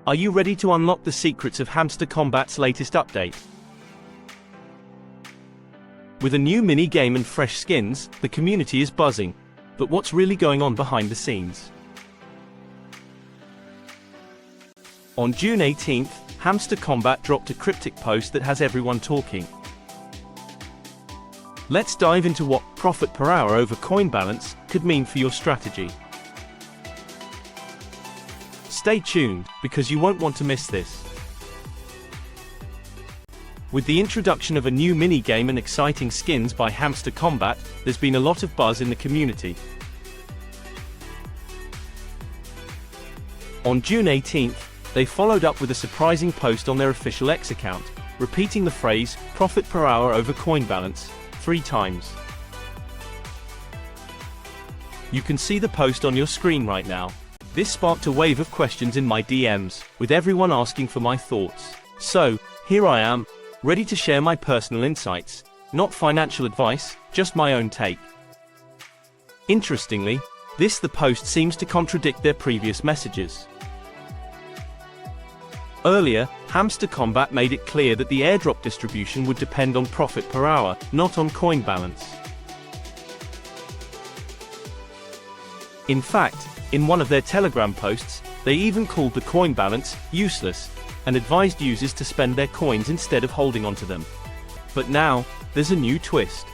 Are you ready to unlock the secrets of Hamster Kombat's latest update? With a new mini-game and fresh skins, the community is buzzing. But what's really going on behind the scenes? On June 18th, Hamster Kombat dropped a cryptic post that has everyone talking. Let's dive into what profit per hour over coin balance could mean for your strategy. Stay tuned, because you won't want to miss this. With the introduction of a new mini-game and exciting skins by Hamster Kombat, there's been a lot of buzz in the community. On June 18th, they followed up with a surprising post on their official X account, repeating the phrase, profit per hour over coin balance, 3 times. You can see the post on your screen right now. This sparked a wave of questions in my DMs, with everyone asking for my thoughts. So, here I am, ready to share my personal insights. Not financial advice, just my own take. Interestingly, the post seems to contradict their previous messages. Earlier, Hamster Kombat made it clear that the airdrop distribution would depend on profit per hour, not on coin balance. In fact, in one of their Telegram posts, they even called the coin balance useless, and advised users to spend their coins instead of holding onto them. But now, there's a new twist.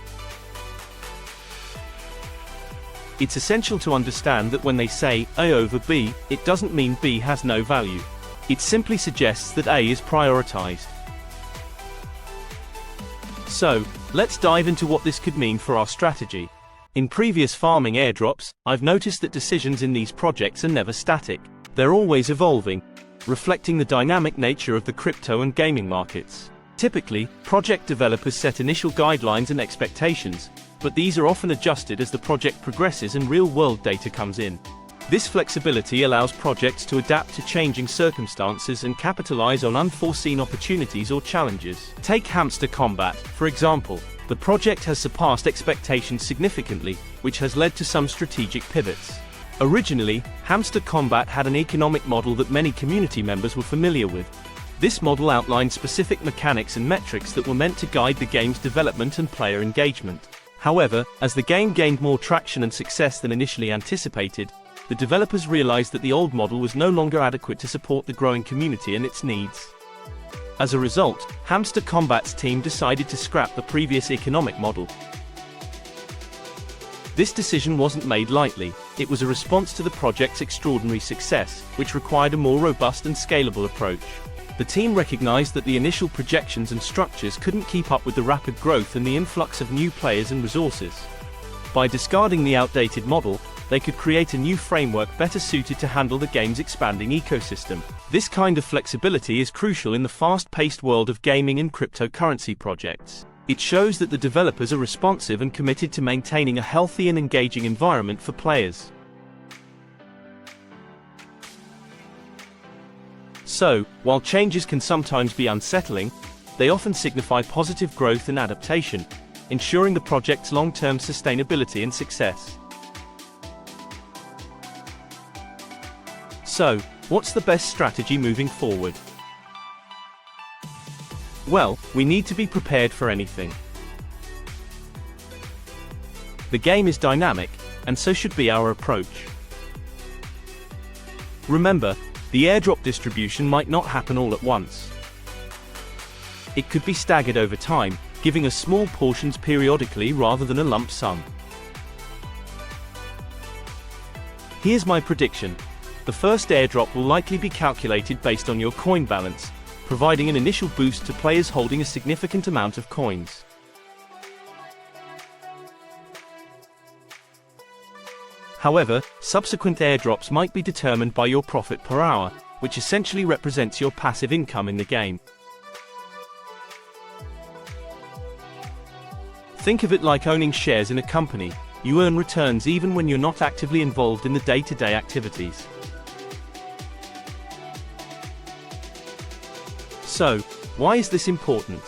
It's essential to understand that when they say A over B, it doesn't mean B has no value. It simply suggests that A is prioritized. So, let's dive into what this could mean for our strategy. In previous farming airdrops, I've noticed that decisions in these projects are never static. They're always evolving, reflecting the dynamic nature of the crypto and gaming markets. Typically, project developers set initial guidelines and expectations, but these are often adjusted as the project progresses and real-world data comes in. This flexibility allows projects to adapt to changing circumstances and capitalize on unforeseen opportunities or challenges. Take Hamster Kombat, for example. The project has surpassed expectations significantly, which has led to some strategic pivots. Originally, Hamster Kombat had an economic model that many community members were familiar with. This model outlined specific mechanics and metrics that were meant to guide the game's development and player engagement. However, as the game gained more traction and success than initially anticipated, the developers realized that the old model was no longer adequate to support the growing community and its needs. As a result, Hamster Kombat's team decided to scrap the previous economic model. This decision wasn't made lightly. It was a response to the project's extraordinary success, which required a more robust and scalable approach. The team recognized that the initial projections and structures couldn't keep up with the rapid growth and the influx of new players and resources. By discarding the outdated model, they could create a new framework better suited to handle the game's expanding ecosystem. This kind of flexibility is crucial in the fast-paced world of gaming and cryptocurrency projects. It shows that the developers are responsive and committed to maintaining a healthy and engaging environment for players. So, while changes can sometimes be unsettling, they often signify positive growth and adaptation, ensuring the project's long-term sustainability and success. So, what's the best strategy moving forward? Well, we need to be prepared for anything. The game is dynamic, and so should be our approach. Remember, the airdrop distribution might not happen all at once. It could be staggered over time, giving us small portions periodically rather than a lump sum. Here's my prediction. The first airdrop will likely be calculated based on your coin balance, providing an initial boost to players holding a significant amount of coins. However, subsequent airdrops might be determined by your profit per hour, which essentially represents your passive income in the game. Think of it like owning shares in a company. You earn returns even when you're not actively involved in the day-to-day activities. So, why is this important?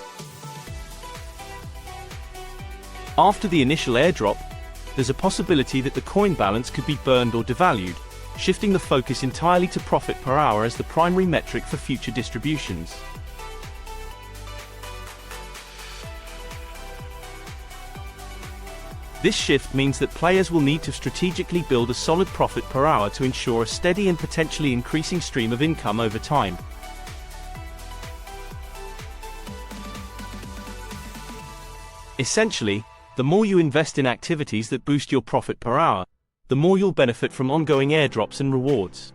After the initial airdrop, there's a possibility that the coin balance could be burned or devalued, shifting the focus entirely to profit per hour as the primary metric for future distributions. This shift means that players will need to strategically build a solid profit per hour to ensure a steady and potentially increasing stream of income over time. Essentially, the more you invest in activities that boost your profit per hour, the more you'll benefit from ongoing airdrops and rewards.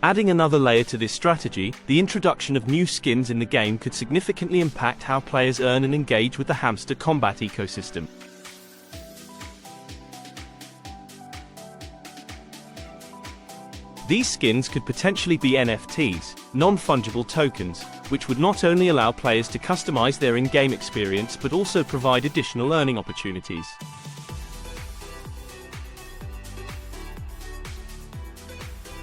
Adding another layer to this strategy, the introduction of new skins in the game could significantly impact how players earn and engage with the Hamster Kombat ecosystem. These skins could potentially be NFTs, non-fungible tokens, which would not only allow players to customize their in-game experience but also provide additional earning opportunities.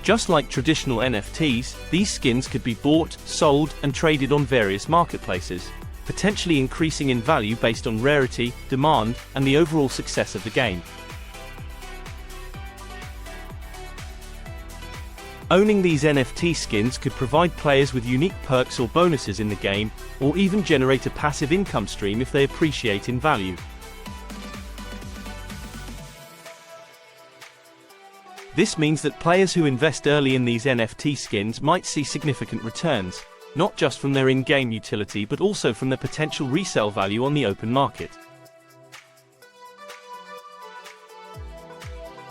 Just like traditional NFTs, these skins could be bought, sold, and traded on various marketplaces, potentially increasing in value based on rarity, demand, and the overall success of the game. Owning these NFT skins could provide players with unique perks or bonuses in the game, or even generate a passive income stream if they appreciate in value. This means that players who invest early in these NFT skins might see significant returns, not just from their in-game utility but also from their potential resale value on the open market.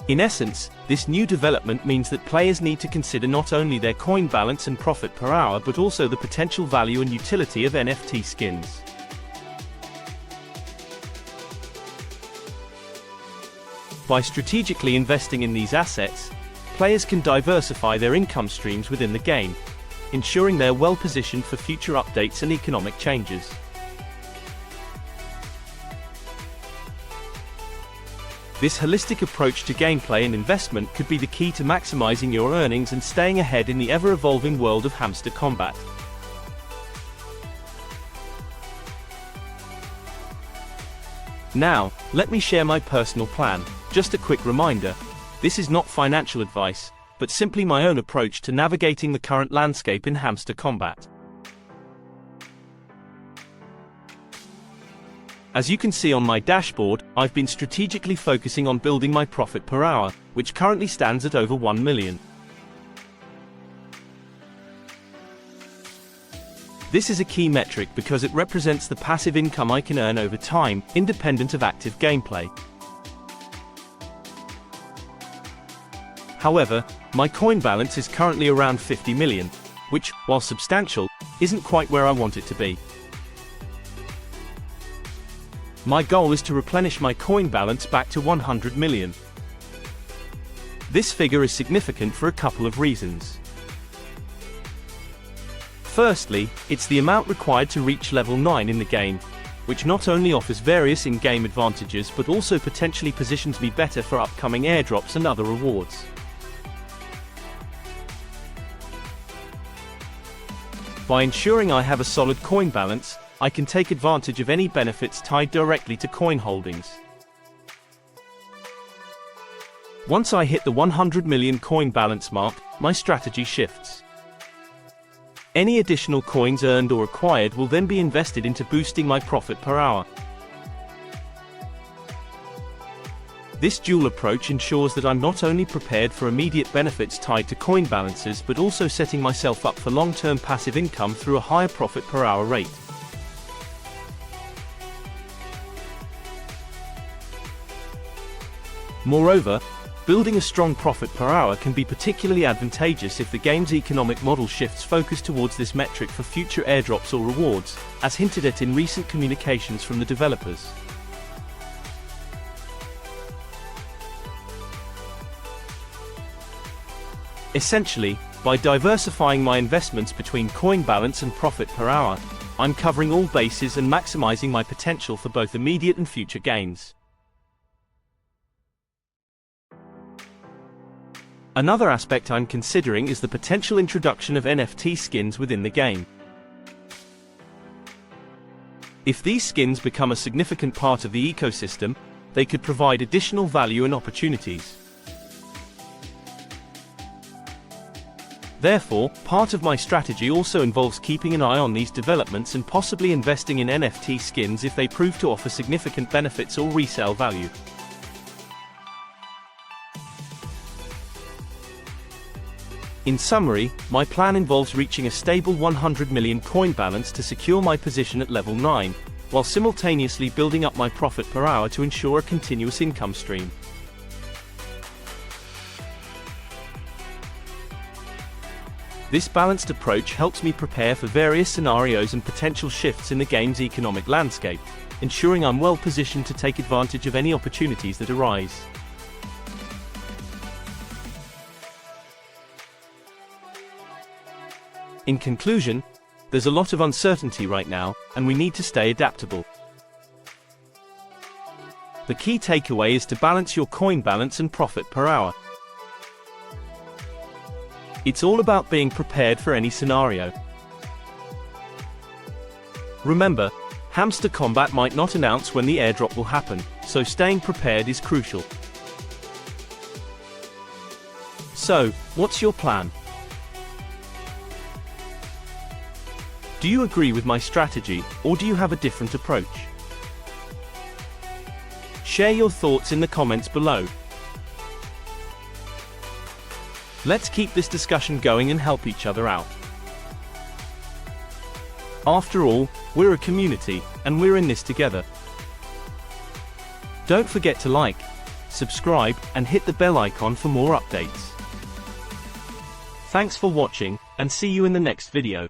In essence, this new development means that players need to consider not only their coin balance and profit per hour but also the potential value and utility of NFT skins. By strategically investing in these assets, players can diversify their income streams within the game, ensuring they're well positioned for future updates and economic changes. This holistic approach to gameplay and investment could be the key to maximizing your earnings and staying ahead in the ever-evolving world of Hamster Kombat. Now, let me share my personal plan. Just a quick reminder, this is not financial advice, but simply my own approach to navigating the current landscape in Hamster Kombat. As you can see on my dashboard, I've been strategically focusing on building my profit per hour, which currently stands at over 1 million. This is a key metric because it represents the passive income I can earn over time, independent of active gameplay. However, my coin balance is currently around 50 million, which, while substantial, isn't quite where I want it to be. My goal is to replenish my coin balance back to 100 million. This figure is significant for a couple of reasons. Firstly, it's the amount required to reach level 9 in the game, which not only offers various in-game advantages but also potentially positions me better for upcoming airdrops and other rewards. By ensuring I have a solid coin balance, I can take advantage of any benefits tied directly to coin holdings. Once I hit the 100 million coin balance mark, my strategy shifts. Any additional coins earned or acquired will then be invested into boosting my profit per hour. This dual approach ensures that I'm not only prepared for immediate benefits tied to coin balances but also setting myself up for long-term passive income through a higher profit per hour rate. Moreover, building a strong profit per hour can be particularly advantageous if the game's economic model shifts focus towards this metric for future airdrops or rewards, as hinted at in recent communications from the developers. Essentially, by diversifying my investments between coin balance and profit per hour, I'm covering all bases and maximizing my potential for both immediate and future gains. Another aspect I'm considering is the potential introduction of NFT skins within the game. If these skins become a significant part of the ecosystem, they could provide additional value and opportunities. Therefore, part of my strategy also involves keeping an eye on these developments and possibly investing in NFT skins if they prove to offer significant benefits or resale value. In summary, my plan involves reaching a stable 100 million coin balance to secure my position at level 9, while simultaneously building up my profit per hour to ensure a continuous income stream. This balanced approach helps me prepare for various scenarios and potential shifts in the game's economic landscape, ensuring I'm well positioned to take advantage of any opportunities that arise. In conclusion, there's a lot of uncertainty right now, and we need to stay adaptable. The key takeaway is to balance your coin balance and profit per hour. It's all about being prepared for any scenario. Remember, Hamster Kombat might not announce when the airdrop will happen, so staying prepared is crucial. So, what's your plan? Do you agree with my strategy, or do you have a different approach? Share your thoughts in the comments below. Let's keep this discussion going and help each other out. After all, we're a community, and we're in this together. Don't forget to like, subscribe, and hit the bell icon for more updates. Thanks for watching, and see you in the next video.